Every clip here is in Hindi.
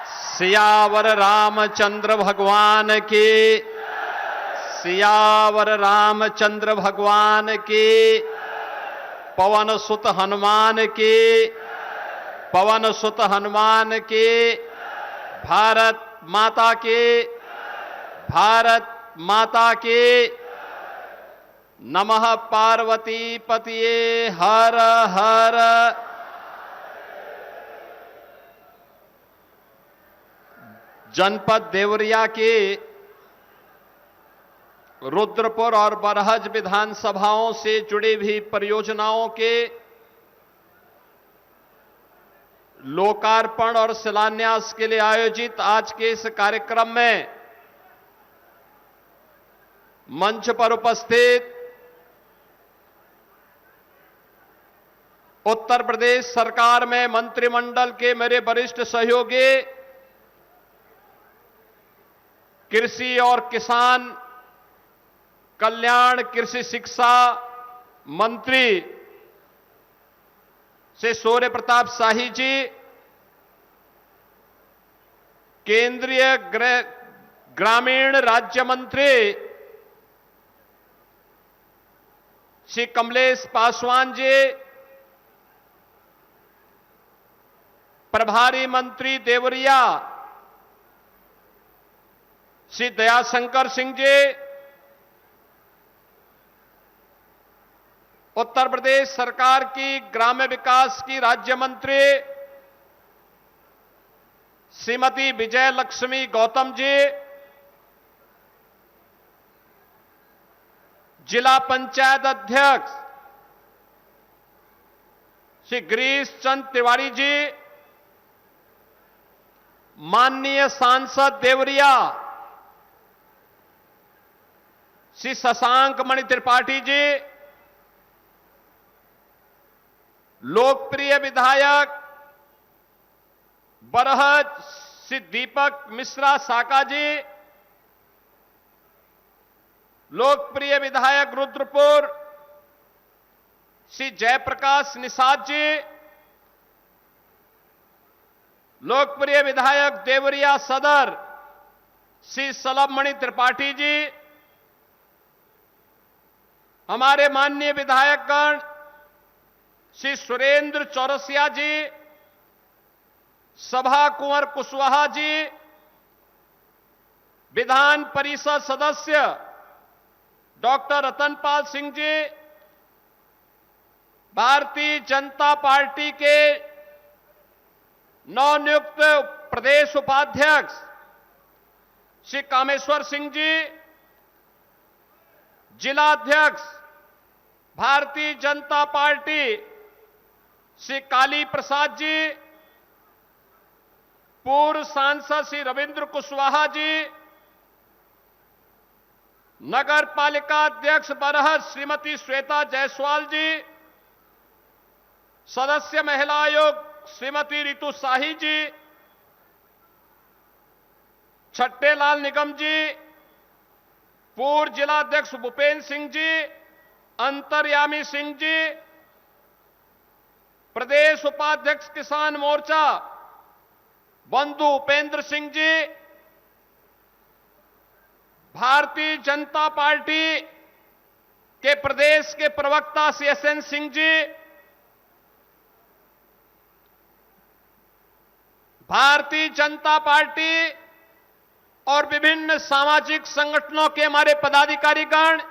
सियावर रामचंद्र भगवान की, सियावर रामचंद्र भगवान की, पवन सुत हनुमान की, पवन सुत हनुमान की, भारत माता की, भारत माता की। नमः पार्वती पतिये हर हर। जनपद देवरिया के रुद्रपुर और बरहज विधानसभाओं से जुड़ी हुई परियोजनाओं के लोकार्पण और शिलान्यास के लिए आयोजित आज के इस कार्यक्रम में मंच पर उपस्थित उत्तर प्रदेश सरकार में मंत्रिमंडल के मेरे वरिष्ठ सहयोगी, कृषि और किसान कल्याण कृषि शिक्षा मंत्री श्री सूर्य प्रताप शाही जी, केंद्रीय ग्रामीण राज्य मंत्री श्री कमलेश पासवान जी, प्रभारी मंत्री देवरिया श्री दयाशंकर सिंह जी, उत्तर प्रदेश सरकार की ग्राम्य विकास की राज्य मंत्री श्रीमती विजय लक्ष्मी गौतम जी, जिला पंचायत अध्यक्ष श्री गिरीश चंद तिवारी जी, माननीय सांसद देवरिया श्री शशांक मणि त्रिपाठी जी, लोकप्रिय विधायक बरहज श्री दीपक मिश्रा साका जी, लोकप्रिय विधायक रुद्रपुर श्री जयप्रकाश निषाद जी, लोकप्रिय विधायक देवरिया सदर श्री सलभमणि त्रिपाठी जी, हमारे माननीय विधायकगण श्री सुरेंद्र चौरसिया जी, सभा कुंवर कुशवाहा जी, विधान परिषद सदस्य डॉक्टर रतनपाल सिंह जी, भारतीय जनता पार्टी के नवनियुक्त प्रदेश उपाध्यक्ष श्री कामेश्वर सिंह जी, जिलाध्यक्ष भारतीय जनता पार्टी श्री काली प्रसाद जी, पूर्व सांसद श्री रविंद्र कुशवाहा जी, नगर पालिका अध्यक्ष बरहज श्रीमती श्वेता जायसवाल जी, सदस्य महिला आयोग श्रीमती रितु शाही जी, छट्टेलाल निगम जी, पूर्व जिलाध्यक्ष भूपेन्द्र सिंह जी, अंतर्यामी सिंह जी, प्रदेश उपाध्यक्ष किसान मोर्चा बंधु उपेंद्र सिंह जी, भारतीय जनता पार्टी के प्रदेश के प्रवक्ता श्री एसएन सिंह जी, भारतीय जनता पार्टी और विभिन्न सामाजिक संगठनों के हमारे पदाधिकारीगण,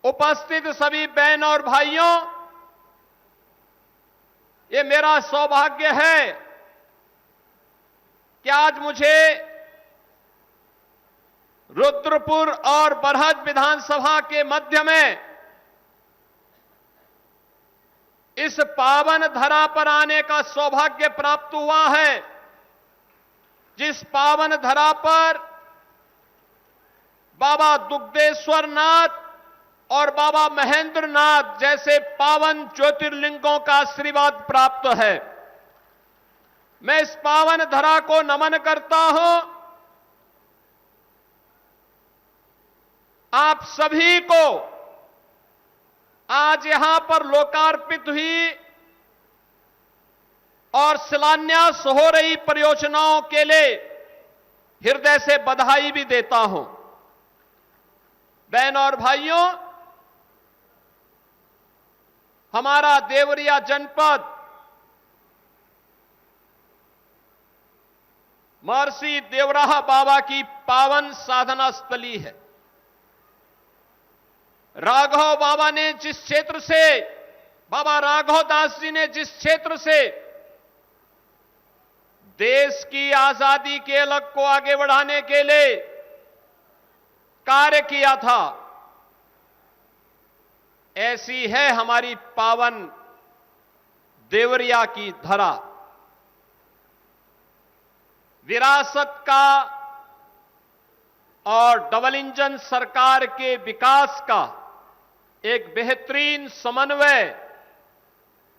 उपस्थित सभी बहन और भाइयों, ये मेरा सौभाग्य है कि आज मुझे रुद्रपुर और बरहज विधानसभा के मध्य में इस पावन धरा पर आने का सौभाग्य प्राप्त हुआ है, जिस पावन धरा पर बाबा दुग्धेश्वर नाथ और बाबा महेंद्र नाथ जैसे पावन ज्योतिर्लिंगों का आशीर्वाद प्राप्त है। मैं इस पावन धरा को नमन करता हूं। आप सभी को आज यहां पर लोकार्पित हुई और शिलान्यास हो रही परियोजनाओं के लिए हृदय से बधाई भी देता हूं। बहनों और भाइयों, हमारा देवरिया जनपद महर्षि देवराहा बाबा की पावन साधना स्थली है। राघव बाबा ने जिस क्षेत्र से, बाबा राघव दास जी ने जिस क्षेत्र से देश की आजादी के अलग को आगे बढ़ाने के लिए कार्य किया था, ऐसी है हमारी पावन देवरिया की धरा। विरासत का और डबल इंजन सरकार के विकास का एक बेहतरीन समन्वय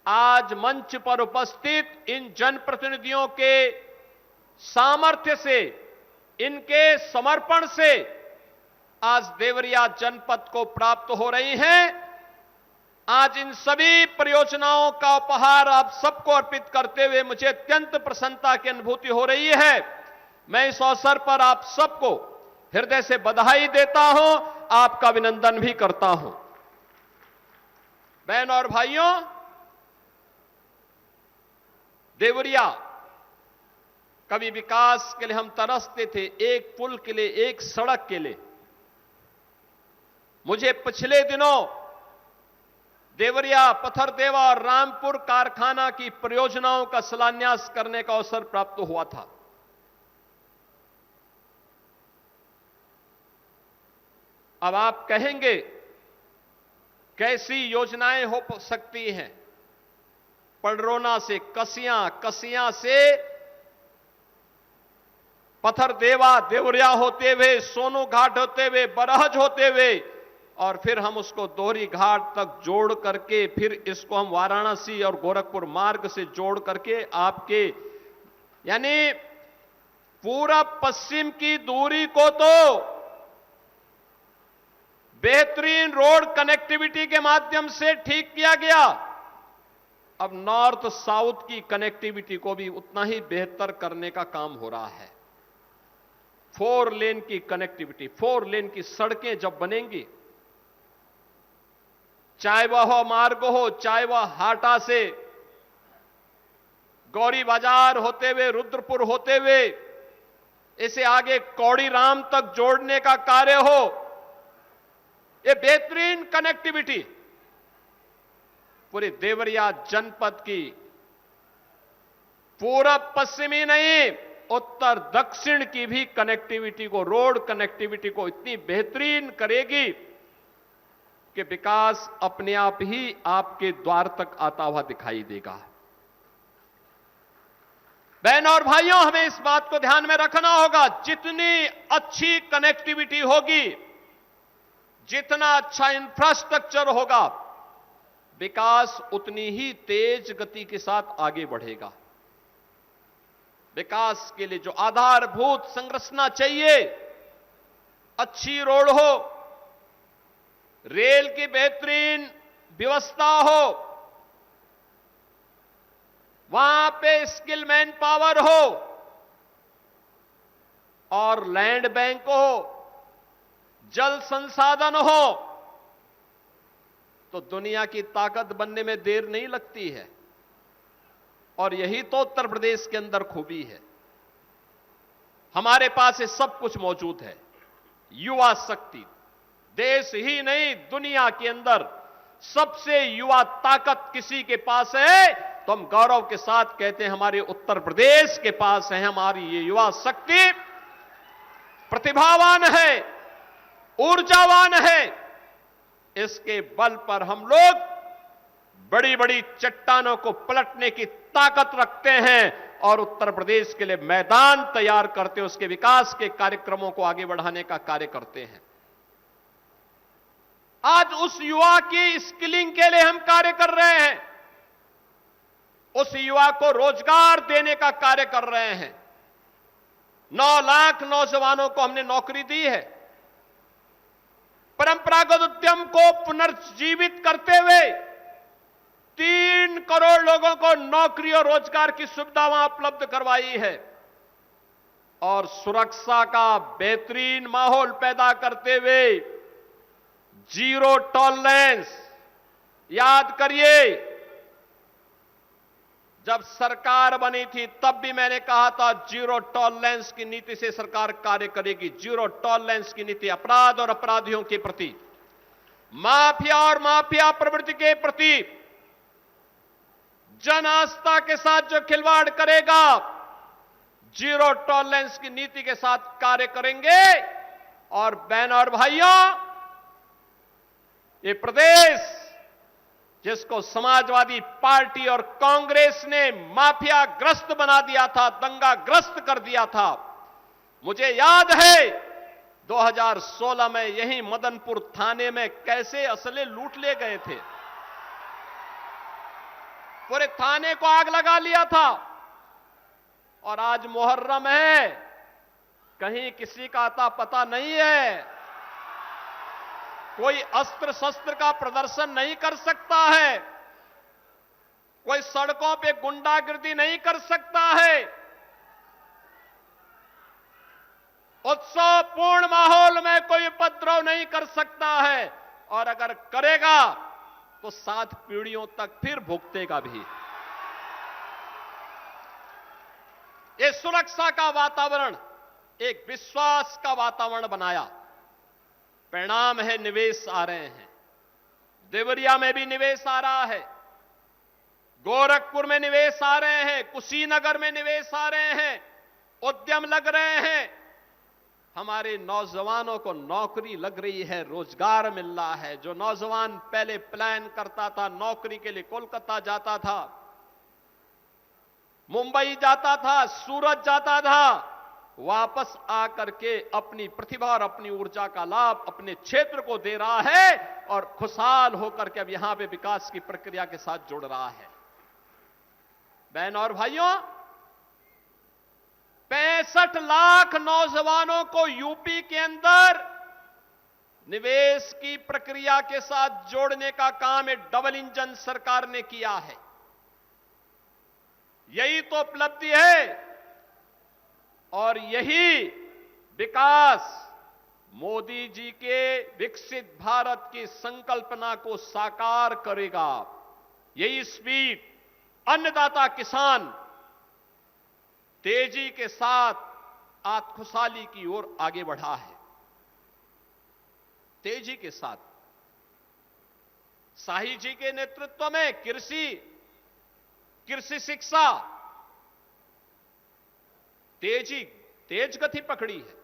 आज मंच पर उपस्थित इन जनप्रतिनिधियों के सामर्थ्य से, इनके समर्पण से आज देवरिया जनपद को प्राप्त हो रही हैं। आज इन सभी परियोजनाओं का उपहार आप सबको अर्पित करते हुए मुझे अत्यंत प्रसन्नता की अनुभूति हो रही है। मैं इस अवसर पर आप सबको हृदय से बधाई देता हूं, आपका अभिनंदन भी करता हूं। बहनों और भाइयों, देवरिया कभी विकास के लिए हम तरसते थे, एक पुल के लिए, एक सड़क के लिए। मुझे पिछले दिनों देवरिया, पत्थरदेवा और रामपुर कारखाना की परियोजनाओं का शिलान्यास करने का अवसर प्राप्त हुआ था। अब आप कहेंगे कैसी योजनाएं हो सकती हैं? पडरौना से कसियां, कसियां से पत्थरदेवा, देवरिया होते हुए, सोनू घाट होते हुए, बरहज होते हुए, और फिर हम उसको दोहरी घाट तक जोड़ करके फिर इसको हम वाराणसी और गोरखपुर मार्ग से जोड़ करके आपके यानी पूरब पश्चिम की दूरी को तो बेहतरीन रोड कनेक्टिविटी के माध्यम से ठीक किया गया। अब नॉर्थ साउथ की कनेक्टिविटी को भी उतना ही बेहतर करने का काम हो रहा है। 4 लेन की कनेक्टिविटी, 4 लेन की सड़कें जब बनेंगी, चाहे वह मार्ग हो, चाहे वह हाटा से गौरी बाजार होते हुए, रुद्रपुर होते हुए, इसे आगे कौड़ी राम तक जोड़ने का कार्य हो, ये बेहतरीन कनेक्टिविटी पूरे देवरिया जनपद की पूरब पश्चिमी नहीं, उत्तर दक्षिण की भी कनेक्टिविटी को, रोड कनेक्टिविटी को इतनी बेहतरीन करेगी कि विकास अपने आप ही आपके द्वार तक आता हुआ दिखाई देगा। बहनों और भाइयों, हमें इस बात को ध्यान में रखना होगा, जितनी अच्छी कनेक्टिविटी होगी, जितना अच्छा इंफ्रास्ट्रक्चर होगा, विकास उतनी ही तेज गति के साथ आगे बढ़ेगा। विकास के लिए जो आधारभूत संरचना चाहिए, अच्छी रोड हो, रेल की बेहतरीन व्यवस्था हो, वहां पे स्किल मैन पावर हो और लैंड बैंक हो, जल संसाधन हो, तो दुनिया की ताकत बनने में देर नहीं लगती है। और यही तो उत्तर प्रदेश के अंदर खूबी है। हमारे पास ये सब कुछ मौजूद है। युवा शक्ति, देश ही नहीं दुनिया के अंदर सबसे युवा ताकत किसी के पास है तो हम गौरव के साथ कहते हैं हमारे उत्तर प्रदेश के पास है। हमारी ये युवा शक्ति प्रतिभावान है, ऊर्जावान है। इसके बल पर हम लोग बड़ी बड़ी चट्टानों को पलटने की ताकत रखते हैं और उत्तर प्रदेश के लिए मैदान तैयार करते, उसके विकास के कार्यक्रमों को आगे बढ़ाने का कार्य करते हैं। आज उस युवा की स्किलिंग के लिए हम कार्य कर रहे हैं, उस युवा को रोजगार देने का कार्य कर रहे हैं। 9 लाख नौजवानों को हमने नौकरी दी है। परंपरागत उद्यम को पुनर्जीवित करते हुए 3 करोड़ लोगों को नौकरी और रोजगार की सुविधा वहां उपलब्ध करवाई है और सुरक्षा का बेहतरीन माहौल पैदा करते हुए जीरो टॉलरेंस। याद करिए, जब सरकार बनी थी तब भी मैंने कहा था जीरो टॉलरेंस की नीति से सरकार कार्य करेगी। जीरो टॉलरेंस की नीति अपराध और अपराधियों के प्रति, माफिया और माफिया प्रवृत्ति के प्रति, जन आस्था के साथ जो खिलवाड़ करेगा, जीरो टॉलरेंस की नीति के साथ कार्य करेंगे। और बहनों और भाइयों, ये प्रदेश जिसको समाजवादी पार्टी और कांग्रेस ने माफिया ग्रस्त बना दिया था, दंगा ग्रस्त कर दिया था, मुझे याद है 2016 में यहीं मदनपुर थाने में कैसे असले लूट ले गए थे। पूरे थाने को आग लगा लिया था। और आज मुहर्रम है, कहीं किसी का अता पता नहीं है, कोई अस्त्र शस्त्र का प्रदर्शन नहीं कर सकता है, कोई सड़कों पे गुंडागिर्दी नहीं कर सकता है। उत्सवपूर्ण माहौल में कोई उपद्रव नहीं कर सकता है, और अगर करेगा तो 7 पीढ़ियों तक फिर भुगतेगा भी। ये सुरक्षा का वातावरण, एक विश्वास का वातावरण बनाया। परिणाम है निवेश आ रहे हैं। देवरिया में भी निवेश आ रहा है, गोरखपुर में निवेश आ रहे हैं, कुशीनगर में निवेश आ रहे हैं, उद्यम लग रहे हैं। हमारे नौजवानों को नौकरी लग रही है, रोजगार मिल रहा है। जो नौजवान पहले प्लान करता था नौकरी के लिए, कोलकाता जाता था, मुंबई जाता था, सूरत जाता था, वापस आकर के अपनी प्रतिभा और अपनी ऊर्जा का लाभ अपने क्षेत्र को दे रहा है और खुशहाल होकर के अब यहां पे विकास की प्रक्रिया के साथ जुड़ रहा है। बहनों और भाइयों, 65 लाख नौजवानों को यूपी के अंदर निवेश की प्रक्रिया के साथ जोड़ने का काम एक डबल इंजन सरकार ने किया है। यही तो उपलब्धि है और यही विकास मोदी जी के विकसित भारत की संकल्पना को साकार करेगा। यही स्पीड अन्नदाता किसान तेजी के साथ आत्मखुशहाली की ओर आगे बढ़ा है। तेजी के साथ शाही जी के नेतृत्व में कृषि शिक्षा तेज गति पकड़ी है।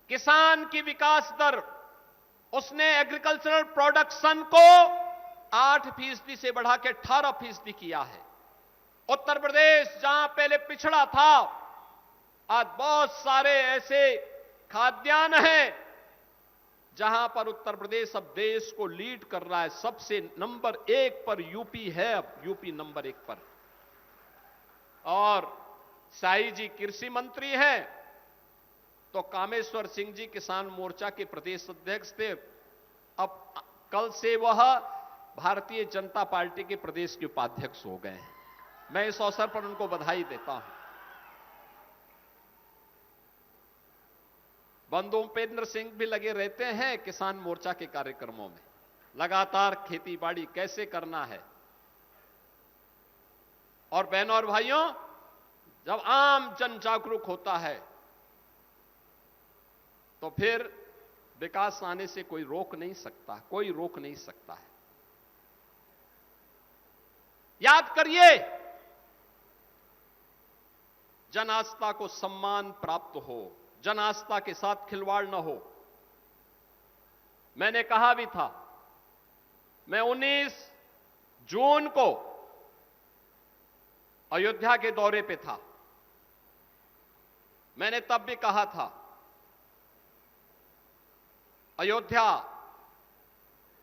किसान की विकास दर, उसने एग्रीकल्चरल प्रोडक्शन को 8% से बढ़ा के 18% किया है। उत्तर प्रदेश जहां पहले पिछड़ा था, आज बहुत सारे ऐसे खाद्यान्न हैं जहां पर उत्तर प्रदेश अब देश को लीड कर रहा है। सबसे नंबर 1 पर यूपी है, अब यूपी नंबर 1 पर। और शाही जी कृषि मंत्री हैं तो कामेश्वर सिंह जी किसान मोर्चा के प्रदेश अध्यक्ष थे, अब कल से वह भारतीय जनता पार्टी के प्रदेश के उपाध्यक्ष हो गए हैं। मैं इस अवसर पर उनको बधाई देता हूं। बंधु उपेंद्र सिंह भी लगे रहते हैं किसान मोर्चा के कार्यक्रमों में, लगातार खेती बाड़ी कैसे करना है। और बहनों और भाइयों, जब आम जन जागरूक होता है तो फिर विकास आने से कोई रोक नहीं सकता, कोई रोक नहीं सकता है। याद करिए, जन आस्था को सम्मान प्राप्त हो, जन आस्था के साथ खिलवाड़ न हो। मैंने कहा भी था, मैं 19 जून को अयोध्या के दौरे पे था। मैंने तब भी कहा था, अयोध्या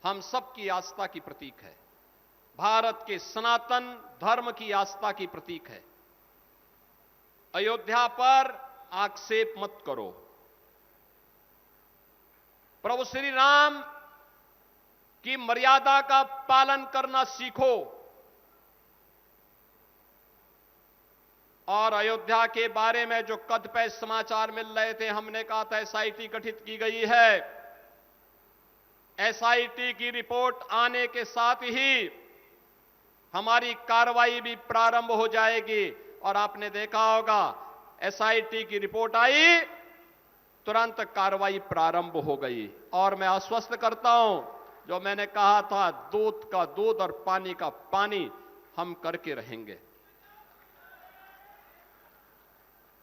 हम सबकी आस्था की प्रतीक है, भारत के सनातन धर्म की आस्था की प्रतीक है। अयोध्या पर आक्षेप मत करो। प्रभु श्री राम की मर्यादा का पालन करना सीखो। और अयोध्या के बारे में जो कतिपय समाचार मिल रहे थे, हमने कहा था एसआईटी गठित की गई है। एसआईटी की रिपोर्ट आने के साथ ही हमारी कार्रवाई भी प्रारंभ हो जाएगी। और आपने देखा होगा, एसआईटी की रिपोर्ट आई, तुरंत कार्रवाई प्रारंभ हो गई। और मैं आश्वस्त करता हूं, जो मैंने कहा था, दूध का दूध और पानी का पानी हम करके रहेंगे।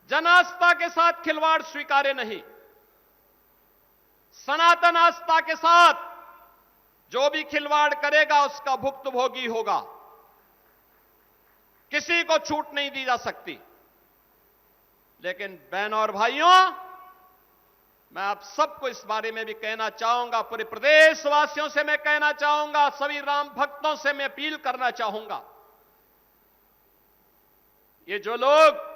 जन आस्था के साथ खिलवाड़ स्वीकार्य नहीं। सनातन आस्था के साथ जो भी खिलवाड़ करेगा उसका भुक्तभोगी होगा। किसी को छूट नहीं दी जा सकती। लेकिन बहनों और भाइयों, मैं आप सबको इस बारे में भी कहना चाहूंगा, पूरे प्रदेशवासियों से मैं कहना चाहूंगा, सभी राम भक्तों से मैं अपील करना चाहूंगा, ये जो लोग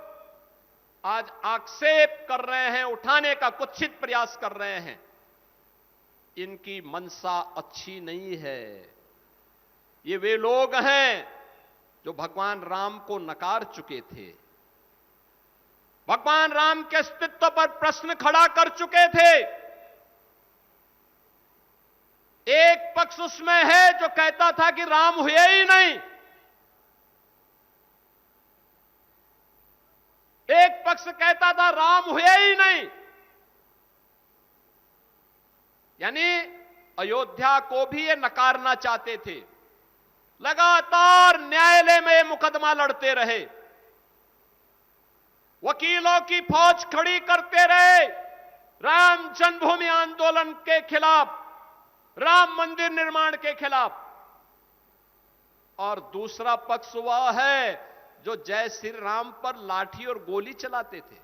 आज आक्षेप कर रहे हैं, उठाने का कुत्सित प्रयास कर रहे हैं, इनकी मंशा अच्छी नहीं है। ये वे लोग हैं जो भगवान राम को नकार चुके थे, भगवान राम के अस्तित्व पर प्रश्न खड़ा कर चुके थे। एक पक्ष उसमें है जो कहता था कि राम हुए ही नहीं, एक पक्ष कहता था राम हुए ही नहीं। यानी अयोध्या को भी ये नकारना चाहते थे। लगातार न्यायालय में मुकदमा लड़ते रहे, वकीलों की फौज खड़ी करते रहे राम जन्मभूमि आंदोलन के खिलाफ, राम मंदिर निर्माण के खिलाफ। और दूसरा पक्ष वह है जो जय श्री राम पर लाठी और गोली चलाते थे।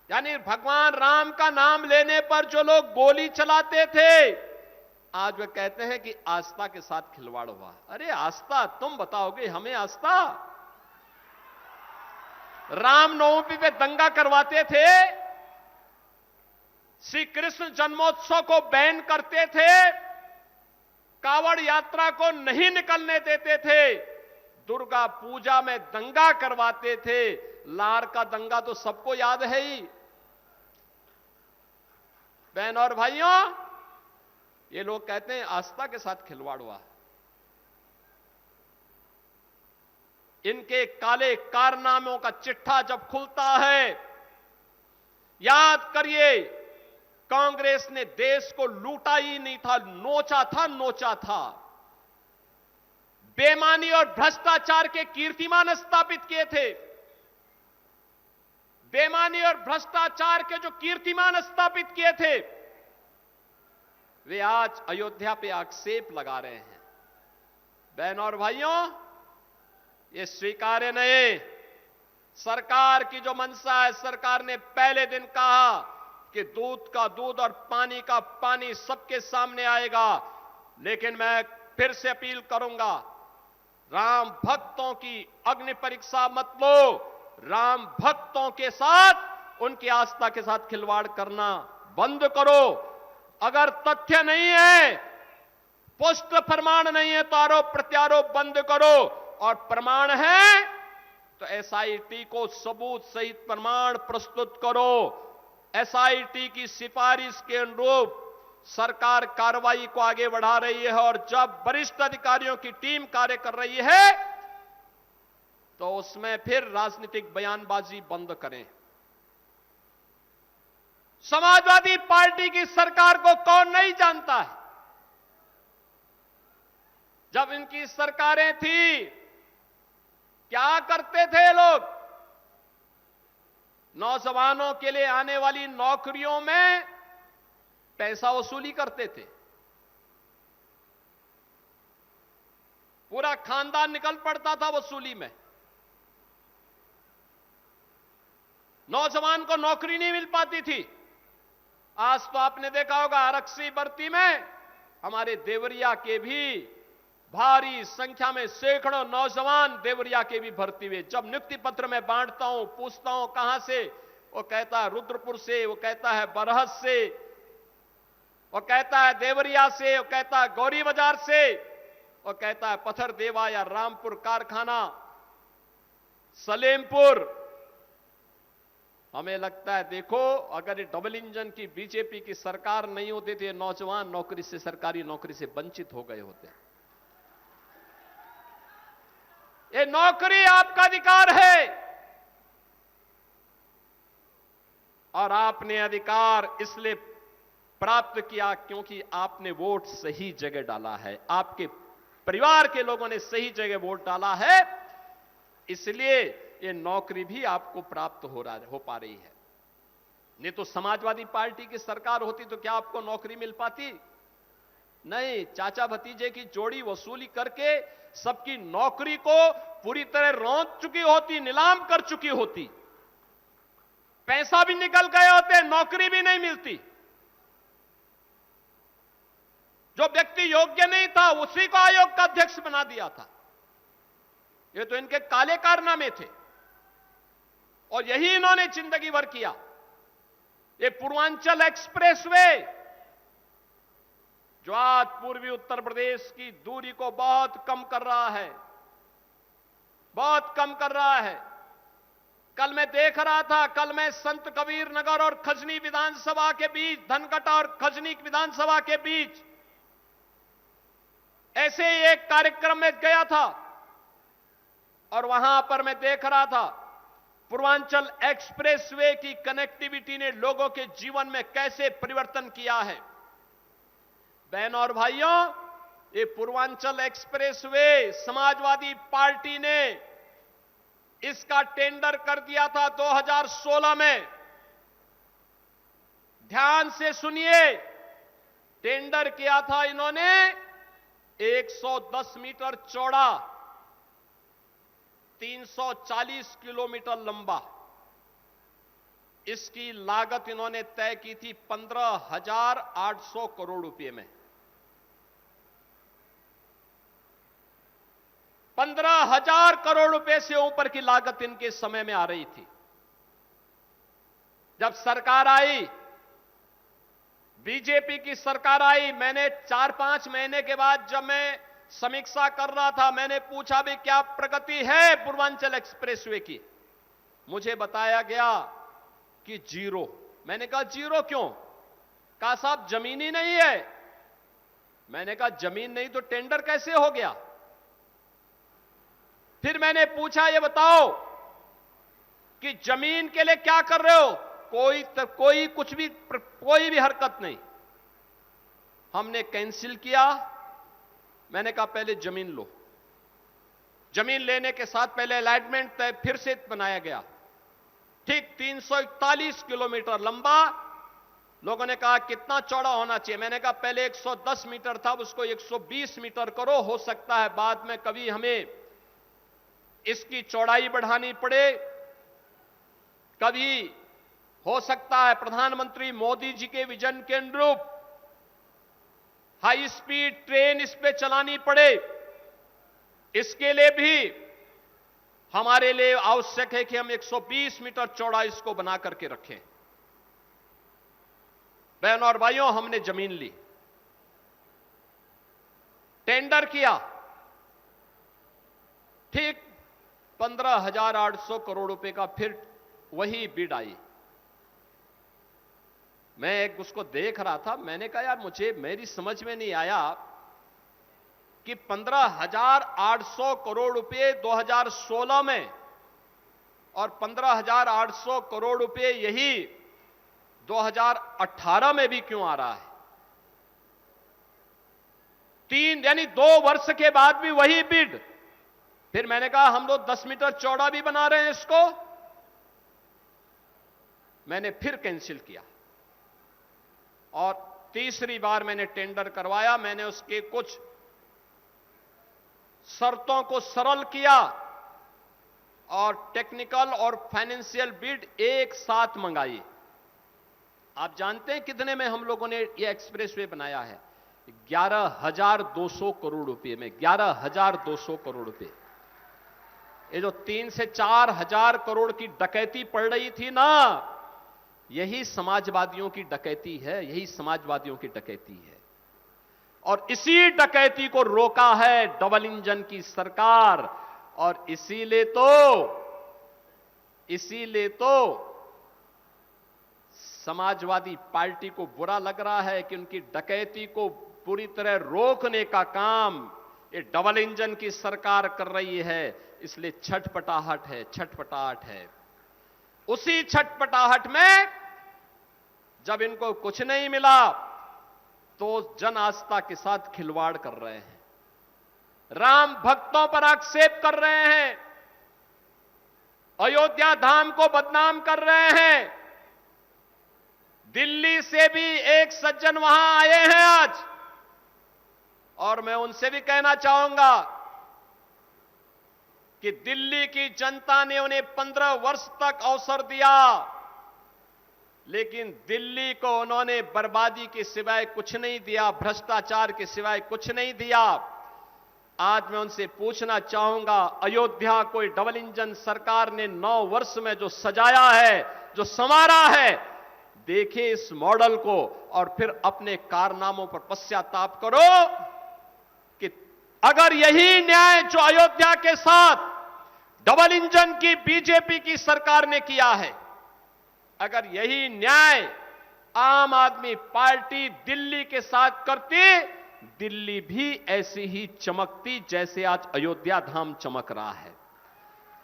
यानी भगवान राम का नाम लेने पर जो लोग गोली चलाते थे, आज वे कहते हैं कि आस्था के साथ खिलवाड़ हुआ। अरे आस्था तुम बताओगे हमें आस्था? रामनवमी पे दंगा करवाते थे, श्री कृष्ण जन्मोत्सव को बैन करते थे, कावड़ यात्रा को नहीं निकलने देते थे, दुर्गा पूजा में दंगा करवाते थे। लार का दंगा तो सबको याद है ही। बहन और भाइयों, ये लोग कहते हैं आस्था के साथ खिलवाड़ हुआ। इनके काले कारनामों का चिट्ठा जब खुलता है, याद करिए, कांग्रेस ने देश को लूटा ही नहीं था, नोचा था। बेईमानी और भ्रष्टाचार के कीर्तिमान स्थापित किए थे। बेईमानी और भ्रष्टाचार के जो कीर्तिमान स्थापित किए थे, वे आज अयोध्या पे आक्षेप लगा रहे हैं। बहनों और भाइयों, ये स्वीकार्य नहीं। सरकार की जो मंशा है, सरकार ने पहले दिन कहा कि दूध का दूध और पानी का पानी सबके सामने आएगा। लेकिन मैं फिर से अपील करूंगा, राम भक्तों की अग्नि परीक्षा मत लो। राम भक्तों के साथ, उनकी आस्था के साथ खिलवाड़ करना बंद करो। अगर तथ्य नहीं है, पुष्ट प्रमाण नहीं है, तो आरोप प्रत्यारोप बंद करो। और प्रमाण है तो एसआईटी को सबूत सहित प्रमाण प्रस्तुत करो। एसआईटी की सिफारिश के अनुरूप सरकार कार्रवाई को आगे बढ़ा रही है। और जब वरिष्ठ अधिकारियों की टीम कार्य कर रही है, तो उसमें फिर राजनीतिक बयानबाजी बंद करें। समाजवादी पार्टी की सरकार को कौन नहीं जानता है? जब इनकी सरकारें थी, क्या करते थे लोग? नौजवानों के लिए आने वाली नौकरियों में पैसा वसूली करते थे। पूरा खानदान निकल पड़ता था वसूली में। नौजवान को नौकरी नहीं मिल पाती थी। आज तो आपने देखा होगा, आरक्षी भर्ती में हमारे देवरिया के भी भारी संख्या में सैकड़ों नौजवान देवरिया के भी भर्ती हुए। जब नियुक्ति पत्र में बांटता हूं, पूछता हूं कहां से, वो कहता है रुद्रपुर से, वो कहता है बरहस से, वो कहता है देवरिया से, वो कहता है गौरी बाजार से, वो कहता है पत्थर देवा या रामपुर कारखाना, सलेमपुर। हमें लगता है देखो, अगर ये डबल इंजन की बीजेपी की सरकार नहीं होती तो ये नौजवान नौकरी से, सरकारी नौकरी से वंचित हो गए होते। ये नौकरी आपका अधिकार है और आपने अधिकार इसलिए प्राप्त किया क्योंकि आपने वोट सही जगह डाला है, आपके परिवार के लोगों ने सही जगह वोट डाला है, इसलिए ये नौकरी भी आपको प्राप्त हो पा रही है। नहीं तो समाजवादी पार्टी की सरकार होती तो क्या आपको नौकरी मिल पाती? नहीं, चाचा भतीजे की जोड़ी वसूली करके सबकी नौकरी को पूरी तरह रौंद चुकी होती, नीलाम कर चुकी होती, पैसा भी निकल गए होते, नौकरी भी नहीं मिलती। जो व्यक्ति योग्य नहीं था उसी को आयोग का अध्यक्ष बना दिया था। ये तो इनके काले कारनामे थे और यही इन्होंने जिंदगी भर किया। ये पूर्वांचल एक्सप्रेसवे जो आज पूर्वी उत्तर प्रदेश की दूरी को बहुत कम कर रहा है, बहुत कम कर रहा है। कल मैं देख रहा था, कल मैं संत कबीर नगर और खजनी विधानसभा के बीच, धनकटा और खजनी विधानसभा के बीच ऐसे ही एक कार्यक्रम में गया था और वहां पर मैं देख रहा था पूर्वांचल एक्सप्रेसवे की कनेक्टिविटी ने लोगों के जीवन में कैसे परिवर्तन किया है। बहनों और भाइयों, ये पूर्वांचल एक्सप्रेसवे समाजवादी पार्टी ने इसका टेंडर कर दिया था 2016 में। ध्यान से सुनिए, टेंडर किया था इन्होंने 110 मीटर चौड़ा, 340 किलोमीटर लंबा। इसकी लागत इन्होंने तय की थी 15,800 करोड़ रुपए में। 15,000 करोड़ रुपए से ऊपर की लागत इनके समय में आ रही थी। जब सरकार आई, बीजेपी की सरकार आई, मैंने 4-5 महीने के बाद जब मैं समीक्षा कर रहा था, मैंने पूछा भी क्या प्रगति है पूर्वांचल एक्सप्रेसवे की। मुझे बताया गया कि जीरो। मैंने कहा जीरो क्यों? कहा साहब जमीन ही नहीं है। मैंने कहा जमीन नहीं तो टेंडर कैसे हो गया? फिर मैंने पूछा ये बताओ कि जमीन के लिए क्या कर रहे हो? कोई कुछ भी, कोई भी हरकत नहीं। हमने कैंसिल किया। मैंने कहा पहले जमीन लो। जमीन लेने के साथ पहले अलॉटमेंट तय फिर से बनाया गया, ठीक 341 किलोमीटर लंबा। लोगों ने कहा कितना चौड़ा होना चाहिए? मैंने कहा पहले 110 मीटर था, उसको 120 मीटर करो। हो सकता है बाद में कभी हमें इसकी चौड़ाई बढ़ानी पड़े, कभी हो सकता है प्रधानमंत्री मोदी जी के विजन के अनुरूप हाई स्पीड ट्रेन इस पे चलानी पड़े। इसके लिए भी हमारे लिए आवश्यक है कि हम 120 मीटर चौड़ा इसको बना करके रखें। बहनों और भाइयों, हमने जमीन ली, टेंडर किया, ठीक 15,800 करोड़ रुपए का फिर वही बिड आई। मैं उसको देख रहा था, मैंने कहा यार मुझे मेरी समझ में नहीं आया कि 15,800 करोड़ रुपए 2016 में और 15,800 करोड़ रुपए यही 2018 में भी क्यों आ रहा है? यानी 2 वर्ष के बाद भी वही बिड। फिर मैंने कहा हम लोग 10 मीटर चौड़ा भी बना रहे हैं इसको। मैंने फिर कैंसिल किया और तीसरी बार मैंने टेंडर करवाया। मैंने उसके कुछ शर्तों को सरल किया और टेक्निकल और फाइनेंशियल बिड एक साथ मंगाई। आप जानते हैं कितने में हम लोगों ने यह एक्सप्रेसवे बनाया है? 11,200 करोड़ रुपए में। 11,200 करोड़ रुपए। ये जो 3 से 4 हजार करोड़ की डकैती पड़ रही थी ना, यही समाजवादियों की डकैती है, यही समाजवादियों की डकैती है। और इसी डकैती को रोका है डबल इंजन की सरकार। और इसीलिए तो समाजवादी पार्टी को बुरा लग रहा है कि उनकी डकैती को पूरी तरह रोकने का काम ये डबल इंजन की सरकार कर रही है। इसलिए छटपटाहट है। उसी छटपटाहट में जब इनको कुछ नहीं मिला तो जन आस्था के साथ खिलवाड़ कर रहे हैं, राम भक्तों पर आक्षेप कर रहे हैं, अयोध्या धाम को बदनाम कर रहे हैं। दिल्ली से भी एक सज्जन वहां आए हैं आज, और मैं उनसे भी कहना चाहूंगा कि दिल्ली की जनता ने उन्हें 15 वर्ष तक अवसर दिया, लेकिन दिल्ली को उन्होंने बर्बादी के सिवाय कुछ नहीं दिया, भ्रष्टाचार के सिवाय कुछ नहीं दिया। आज मैं उनसे पूछना चाहूंगा, अयोध्या कोई डबल इंजन सरकार ने 9 वर्ष में जो सजाया है, जो संवारा है, देखिए इस मॉडल को और फिर अपने कारनामों पर पश्चाताप करो कि अगर यही न्याय जो अयोध्या के साथ डबल इंजन की बीजेपी की सरकार ने किया है, अगर यही न्याय आम आदमी पार्टी दिल्ली के साथ करती, दिल्ली भी ऐसी ही चमकती जैसे आज अयोध्या धाम चमक रहा है।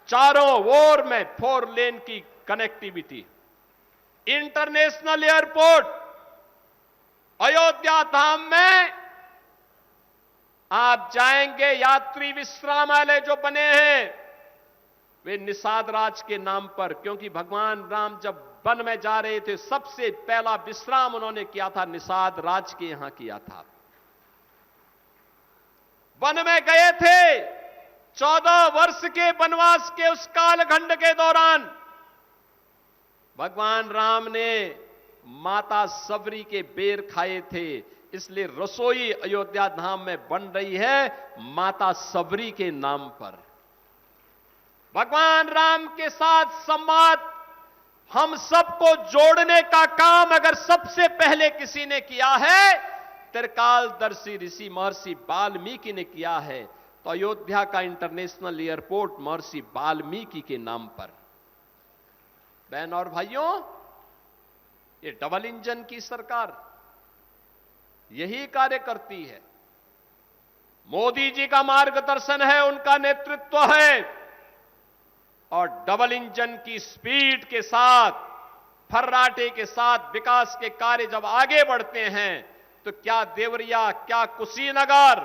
चारों ओर में 4 लेन की कनेक्टिविटी, इंटरनेशनल एयरपोर्ट, अयोध्या धाम में आप जाएंगे, यात्री विश्रामालय जो बने हैं वे निषाद राज के नाम पर, क्योंकि भगवान राम जब वन में जा रहे थे सबसे पहला विश्राम उन्होंने किया था निषाद राज के यहां किया था। वन में गए थे 14 वर्ष के वनवास के उस कालखंड के दौरान भगवान राम ने माता सबरी के बेर खाए थे, इसलिए रसोई अयोध्या धाम में बन रही है माता सबरी के नाम पर। भगवान राम के साथ संवाद, हम सबको जोड़ने का काम अगर सबसे पहले किसी ने किया है, त्रिकालदर्शी ऋषि महर्षि वाल्मीकि ने किया है, तो अयोध्या का इंटरनेशनल एयरपोर्ट महर्षि वाल्मीकि के नाम पर। बहन और भाइयों, ये डबल इंजन की सरकार यही कार्य करती है। मोदी जी का मार्गदर्शन है, उनका नेतृत्व है, और डबल इंजन की स्पीड के साथ, फर्राटे के साथ विकास के कार्य जब आगे बढ़ते हैं तो क्या देवरिया, क्या कुशीनगर,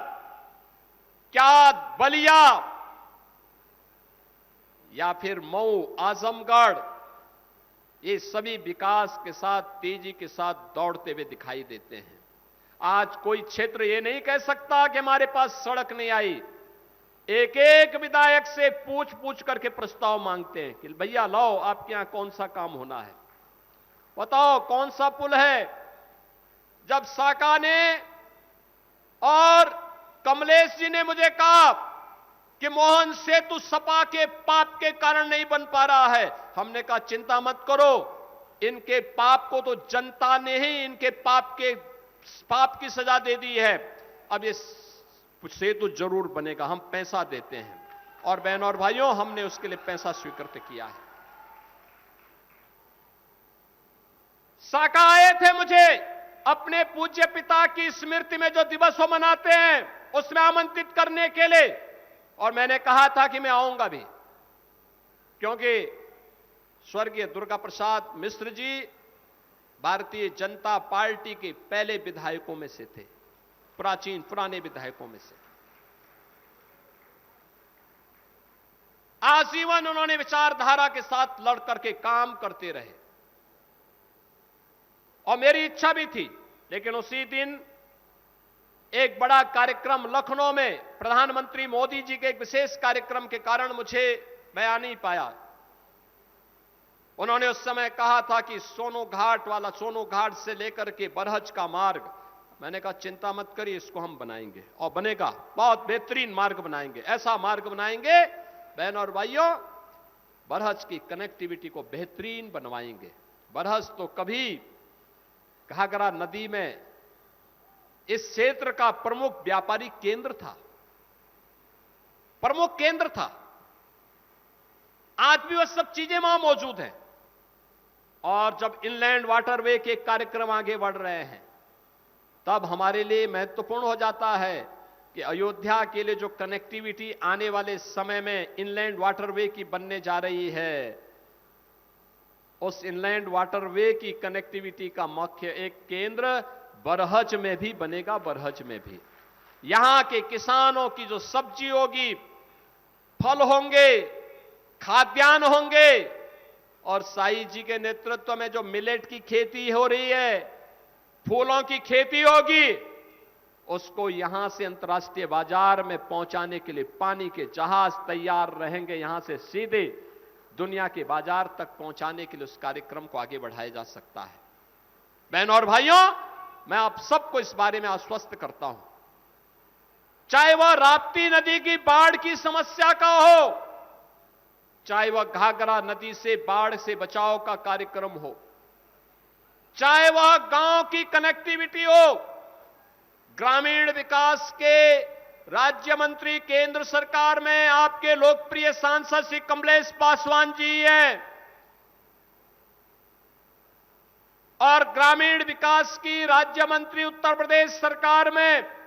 क्या बलिया या फिर मऊ, आजमगढ़, ये सभी विकास के साथ तेजी के साथ दौड़ते हुए दिखाई देते हैं। आज कोई क्षेत्र ये नहीं कह सकता कि हमारे पास सड़क नहीं आई। एक एक विधायक से पूछ पूछ करके प्रस्ताव मांगते हैं कि भैया लाओ, आपके यहां कौन सा काम होना है, बताओ कौन सा पुल है। जब साका ने और कमलेश जी ने मुझे कहा कि मोहन सेतु सपा के पाप के कारण नहीं बन पा रहा है, हमने कहा चिंता मत करो, इनके पाप को तो जनता ने ही इनके पाप की सजा दे दी है। अब ये सेतु जरूर बनेगा, हम पैसा देते हैं। और बहन और भाइयों, हमने उसके लिए पैसा स्वीकृत किया है। साका आए थे मुझे अपने पूज्य पिता की स्मृति में जो दिवस वो मनाते हैं उसमें आमंत्रित करने के लिए, और मैंने कहा था कि मैं आऊंगा भी, क्योंकि स्वर्गीय दुर्गा प्रसाद मिश्र जी भारतीय जनता पार्टी के पहले विधायकों में से थे, प्राचीन पुराने विधायकों में से। आजीवन उन्होंने विचारधारा के साथ लड़ करके काम करते रहे, और मेरी इच्छा भी थी, लेकिन उसी दिन एक बड़ा कार्यक्रम लखनऊ में प्रधानमंत्री मोदी जी के एक विशेष कार्यक्रम के कारण मुझे मैं आ नहीं पाया। उन्होंने उस समय कहा था कि सोनो घाट से लेकर के बरहज का मार्ग, मैंने कहा चिंता मत करिए, इसको हम बनाएंगे और बनेगा, बहुत बेहतरीन मार्ग बनाएंगे, ऐसा मार्ग बनाएंगे बहन और भाइयों, बरहज की कनेक्टिविटी को बेहतरीन बनवाएंगे। बरहज तो कभी घाघरा नदी में इस क्षेत्र का प्रमुख व्यापारिक केंद्र था, प्रमुख केंद्र था। आज भी वह सब चीजें वहां मौजूद हैं। और जब इनलैंड वाटरवे के कार्यक्रम आगे बढ़ रहे हैं, तब हमारे लिए महत्वपूर्ण हो जाता है कि अयोध्या के लिए जो कनेक्टिविटी आने वाले समय में इनलैंड वाटरवे की बनने जा रही है, उस इनलैंड वाटरवे की कनेक्टिविटी का मुख्य एक केंद्र बरहज में भी बनेगा। बरहज में भी यहां के किसानों की जो सब्जी होगी, फल होंगे, खाद्यान्न होंगे, और साई जी के नेतृत्व में जो मिलेट की खेती हो रही है, फूलों की खेती होगी, उसको यहां से अंतर्राष्ट्रीय बाजार में पहुंचाने के लिए पानी के जहाज तैयार रहेंगे। यहां से सीधे दुनिया के बाजार तक पहुंचाने के लिए उस कार्यक्रम को आगे बढ़ाया जा सकता है। बहनों और भाइयों, मैं आप सबको इस बारे में आश्वस्त करता हूं, चाहे वह राप्ती नदी की बाढ़ की समस्या का हो, चाहे वह घाघरा नदी से बाढ़ से बचाव का कार्यक्रम हो, चाहे वह गांव की कनेक्टिविटी हो। ग्रामीण विकास के राज्य मंत्री केंद्र सरकार में आपके लोकप्रिय सांसद श्री कमलेश पासवान जी हैं, और ग्रामीण विकास की राज्य मंत्री उत्तर प्रदेश सरकार में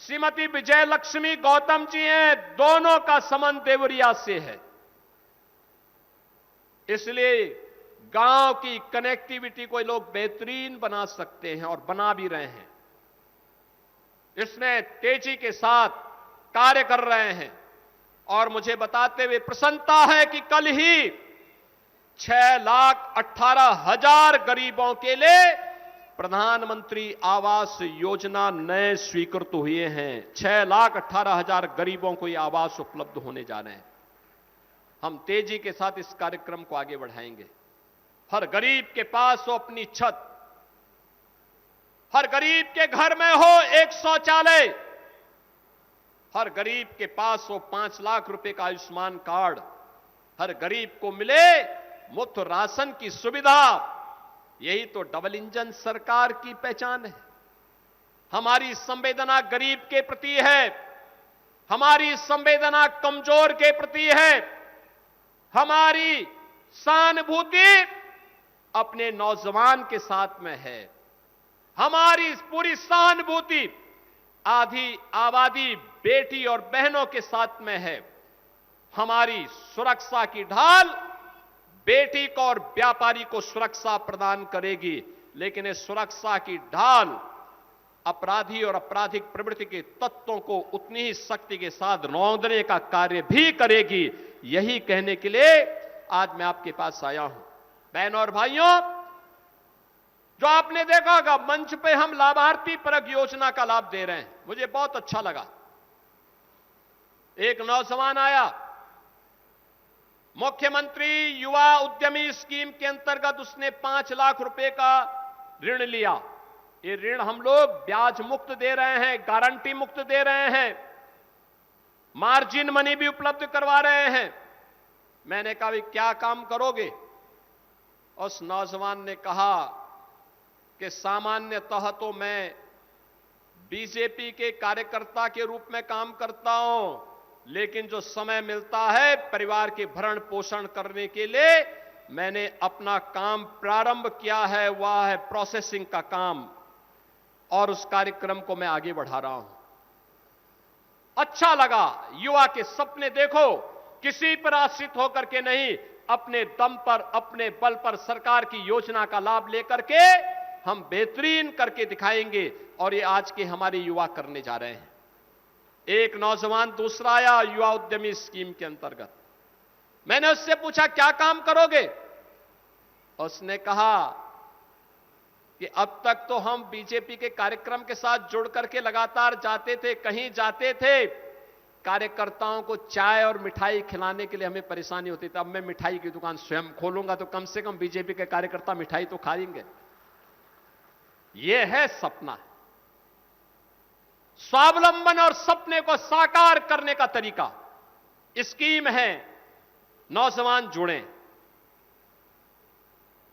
श्रीमती विजय लक्ष्मी गौतम जी हैं। दोनों का संबंध देवरिया से है। इसलिए गांव की कनेक्टिविटी को लोग बेहतरीन बना सकते हैं और बना भी रहे हैं। इसमें तेजी के साथ कार्य कर रहे हैं, और मुझे बताते हुए प्रसन्नता है कि कल ही 6,18,000 गरीबों के लिए प्रधानमंत्री आवास योजना नए स्वीकृत हुए हैं। 6,18,000 गरीबों को ये आवास उपलब्ध होने जा रहे हैं। हम तेजी के साथ इस कार्यक्रम को आगे बढ़ाएंगे। हर गरीब के पास हो अपनी छत, हर गरीब के घर में हो एक शौचालय, हर गरीब के पास हो 5 लाख रुपए का आयुष्मान कार्ड, हर गरीब को मिले मुफ्त राशन की सुविधा। यही तो डबल इंजन सरकार की पहचान है। हमारी संवेदना गरीब के प्रति है, हमारी संवेदना कमजोर के प्रति है, हमारी सहानुभूति अपने नौजवान के साथ में है, हमारी पूरी सहानुभूति आधी आबादी बेटी और बहनों के साथ में है। हमारी सुरक्षा की ढाल बेटी को और व्यापारी को सुरक्षा प्रदान करेगी, लेकिन इस सुरक्षा की ढाल अपराधी और आपराधिक प्रवृत्ति के तत्वों को उतनी ही शक्ति के साथ रौंदने का कार्य भी करेगी। यही कहने के लिए आज मैं आपके पास आया हूं। बहनों और भाइयों, जो आपने देखा होगा मंच पे हम लाभार्थी परक योजना का लाभ दे रहे हैं, मुझे बहुत अच्छा लगा। एक नौजवान आया, मुख्यमंत्री युवा उद्यमी स्कीम के अंतर्गत उसने 5 लाख रुपए का ऋण लिया। ये ऋण हम लोग ब्याज मुक्त दे रहे हैं, गारंटी मुक्त दे रहे हैं, मार्जिन मनी भी उपलब्ध करवा रहे हैं। मैंने कहा भाई क्या काम करोगे? उस नौजवान ने कहा कि सामान्यतः तो मैं बीजेपी के कार्यकर्ता के रूप में काम करता हूं, लेकिन जो समय मिलता है परिवार के भरण पोषण करने के लिए मैंने अपना काम प्रारंभ किया है, वह है प्रोसेसिंग का काम, और उस कार्यक्रम को मैं आगे बढ़ा रहा हूं। अच्छा लगा। युवा के सपने देखो, किसी पर आश्रित होकर के नहीं, अपने दम पर अपने बल पर सरकार की योजना का लाभ लेकर के हम बेहतरीन करके दिखाएंगे, और ये आज के हमारे युवा करने जा रहे हैं। एक नौजवान दूसरा आया युवा उद्यमी स्कीम के अंतर्गत। मैंने उससे पूछा क्या काम करोगे? उसने कहा कि अब तक तो हम बीजेपी के कार्यक्रम के साथ जुड़ करके लगातार जाते थे, कहीं जाते थे, कार्यकर्ताओं को चाय और मिठाई खिलाने के लिए हमें परेशानी होती थी। अब मैं मिठाई की दुकान स्वयं खोलूंगा तो कम से कम बीजेपी के कार्यकर्ता मिठाई तो खाएंगे। यह है सपना, स्वावलंबन और सपने को साकार करने का तरीका। स्कीम है, नौजवान जुड़ें।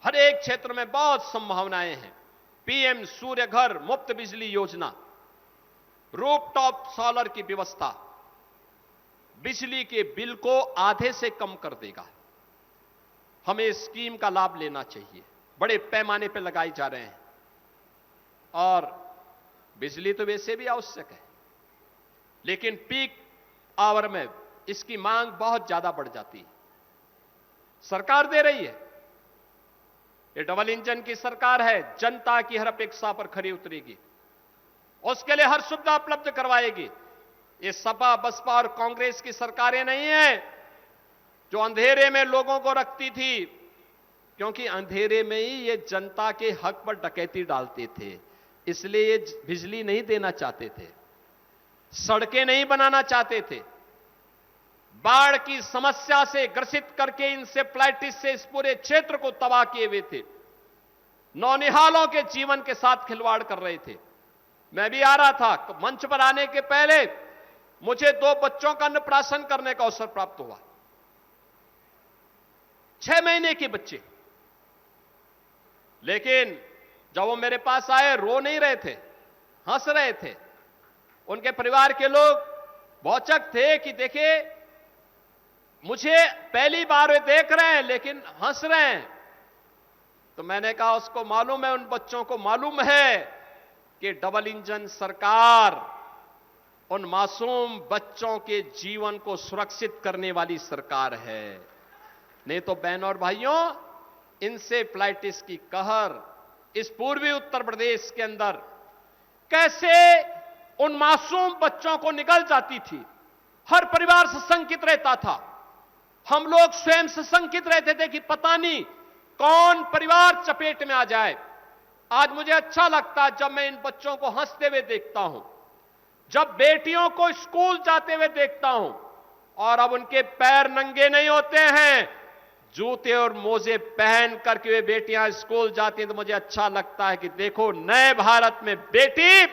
हर एक क्षेत्र में बहुत संभावनाएं हैं। पीएम सूर्य घर मुफ्त बिजली योजना, रूफटॉप सोलर की व्यवस्था बिजली के बिल को आधे से कम कर देगा। हमें इस स्कीम का लाभ लेना चाहिए। बड़े पैमाने पर लगाए जा रहे हैं और बिजली तो वैसे भी आवश्यक है, लेकिन पीक आवर में इसकी मांग बहुत ज्यादा बढ़ जाती है। सरकार दे रही है, ये डबल इंजन की सरकार है, जनता की हर अपेक्षा पर खरी उतरेगी, उसके लिए हर सुविधा उपलब्ध करवाएगी। ये सपा बसपा और कांग्रेस की सरकारें नहीं है जो अंधेरे में लोगों को रखती थी, क्योंकि अंधेरे में ही ये जनता के हक पर डकैती डालते थे, इसलिए ये बिजली नहीं देना चाहते थे, सड़कें नहीं बनाना चाहते थे, बाढ़ की समस्या से ग्रसित करके इंसेफ्लाइटिस से इस पूरे क्षेत्र को तबाह किए हुए थे, नौनिहालों के जीवन के साथ खिलवाड़ कर रहे थे। मैं भी आ रहा था, मंच पर आने के पहले मुझे 2 बच्चों का अन्नप्राशन करने का अवसर प्राप्त हुआ। 6 महीने के बच्चे, लेकिन जब वो मेरे पास आए रो नहीं रहे थे, हंस रहे थे। उनके परिवार के लोग भौचक थे कि देखिए मुझे पहली बार वे देख रहे हैं लेकिन हंस रहे हैं। तो मैंने कहा उसको मालूम है, उन बच्चों को मालूम है कि डबल इंजन सरकार उन मासूम बच्चों के जीवन को सुरक्षित करने वाली सरकार है। नहीं तो बहनों और भाइयों, इंसेफ्लाइटिस की कहर इस पूर्वी उत्तर प्रदेश के अंदर कैसे उन मासूम बच्चों को निगल जाती थी। हर परिवार सशंकित रहता था, हम लोग स्वयं सशंकित रहते थे कि पता नहीं कौन परिवार चपेट में आ जाए। आज मुझे अच्छा लगता है जब मैं इन बच्चों को हंसते हुए देखता हूं, जब बेटियों को स्कूल जाते हुए देखता हूं, और अब उनके पैर नंगे नहीं होते हैं, जूते और मोजे पहन करके वे बेटियां स्कूल जाती हैं, तो मुझे अच्छा लगता है कि देखो नए भारत में बेटी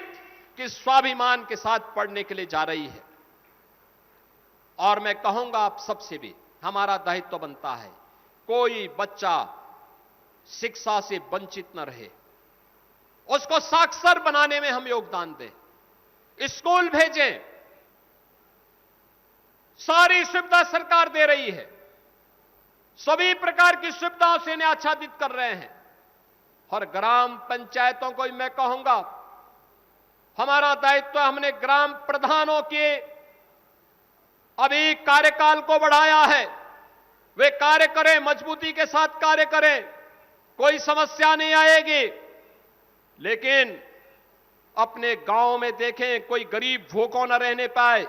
किस स्वाभिमान के साथ पढ़ने के लिए जा रही है। और मैं कहूंगा आप सबसे भी, हमारा दायित्व बनता है कोई बच्चा शिक्षा से वंचित न रहे, उसको साक्षर बनाने में हम योगदान दें, स्कूल भेजें। सारी सुविधा सरकार दे रही है, सभी प्रकार की सुविधाओं से इन्हें आच्छादित कर रहे हैं। और ग्राम पंचायतों को मैं कहूंगा हमारा दायित्व, हमने ग्राम प्रधानों के अभी कार्यकाल को बढ़ाया है, वे कार्य करें, मजबूती के साथ कार्य करें, कोई समस्या नहीं आएगी। लेकिन अपने गांव में देखें, कोई गरीब भूखों न रहने पाए,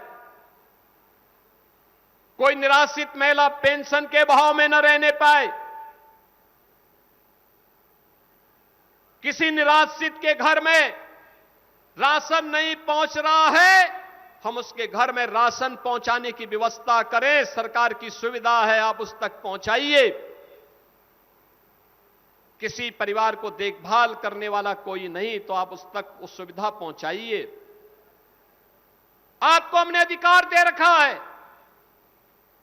कोई निराश्रित महिला पेंशन के भाव में न रहने पाए, किसी निराश्रित के घर में राशन नहीं पहुंच रहा है, हम उसके घर में राशन पहुंचाने की व्यवस्था करें। सरकार की सुविधा है, आप उस तक पहुंचाइए। किसी परिवार को देखभाल करने वाला कोई नहीं, तो आप उस तक उस सुविधा पहुंचाइए। आपको हमने अधिकार दे रखा है,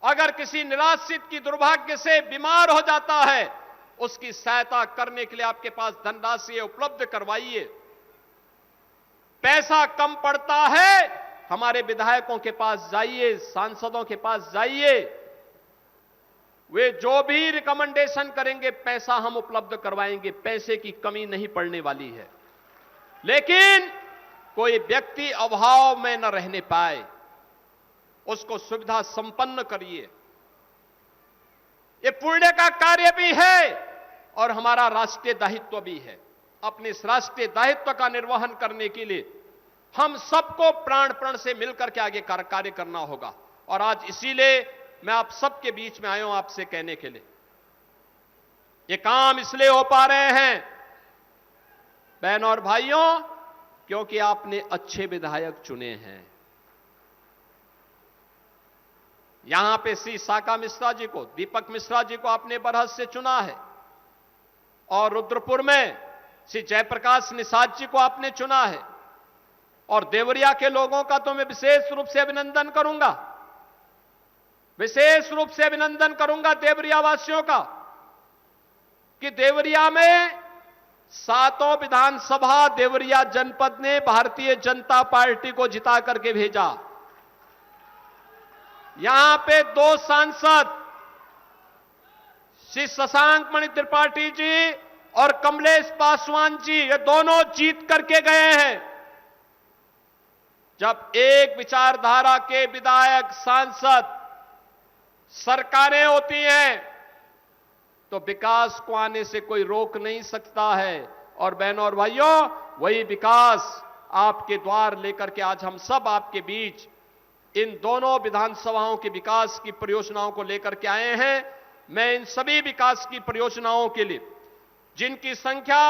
अगर किसी निराश्रित की दुर्भाग्य से बीमार हो जाता है, उसकी सहायता करने के लिए आपके पास धनराशि उपलब्ध करवाइए। पैसा कम पड़ता है, हमारे विधायकों के पास जाइए, सांसदों के पास जाइए, वे जो भी रिकमेंडेशन करेंगे पैसा हम उपलब्ध करवाएंगे, पैसे की कमी नहीं पड़ने वाली है। लेकिन कोई व्यक्ति अभाव में न रहने पाए, उसको सुविधा संपन्न करिए। ये पुण्य का कार्य भी है और हमारा राष्ट्रीय दायित्व भी है। अपने इस राष्ट्रीय दायित्व का निर्वहन करने के लिए हम सबको प्राण प्रण से मिलकर के आगे कार्य करना होगा। और आज इसीलिए मैं आप सबके बीच में आया हूं, आपसे कहने के लिए, ये काम इसलिए हो पा रहे हैं बहनों और भाइयों, क्योंकि आपने अच्छे विधायक चुने हैं। यहां पे श्री साका मिश्रा जी को, दीपक मिश्रा जी को आपने बरहत से चुना है, और रुद्रपुर में श्री जयप्रकाश निषाद जी को आपने चुना है। और देवरिया के लोगों का तो मैं विशेष रूप से अभिनंदन करूंगा, विशेष रूप से अभिनंदन करूंगा देवरिया वासियों का, कि देवरिया में 7 विधानसभा देवरिया जनपद ने भारतीय जनता पार्टी को जिता करके भेजा। यहां पे 2 सांसद श्री शशांक मणि त्रिपाठी जी और कमलेश पासवान जी, ये दोनों जीत करके गए हैं। जब एक विचारधारा के विधायक सांसद सरकारें होती हैं तो विकास को आने से कोई रोक नहीं सकता है। और बहनों और भाइयों, वही विकास आपके द्वार लेकर के आज हम सब आपके बीच इन दोनों विधानसभाओं के विकास की परियोजनाओं को लेकर के आए हैं। मैं इन सभी विकास की परियोजनाओं के लिए, जिनकी संख्या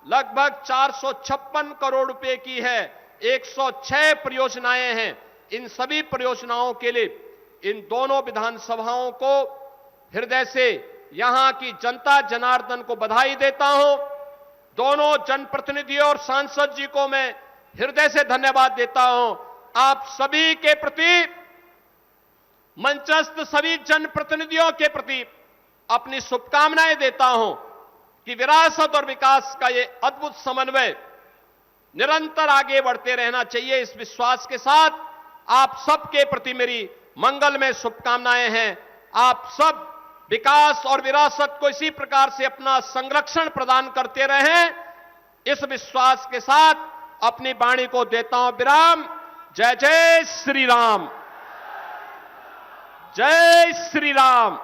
लगभग 456 करोड़ रुपए की है, 106 परियोजनाएं हैं, इन सभी परियोजनाओं के लिए इन दोनों विधानसभाओं को हृदय से यहां की जनता जनार्दन को बधाई देता हूं। दोनों जनप्रतिनिधियों और सांसद जी को मैं हृदय से धन्यवाद देता हूं। आप सभी के प्रति, मंचस्थ सभी जनप्रतिनिधियों के प्रति अपनी शुभकामनाएं देता हूं कि विरासत और विकास का ये अद्भुत समन्वय निरंतर आगे बढ़ते रहना चाहिए। इस विश्वास के साथ आप सबके प्रति मेरी मंगलमय शुभकामनाएं हैं। आप सब विकास और विरासत को इसी प्रकार से अपना संरक्षण प्रदान करते रहें, इस विश्वास के साथ अपनी वाणी को देता हूं विराम। जय जय श्री राम, जय श्री राम।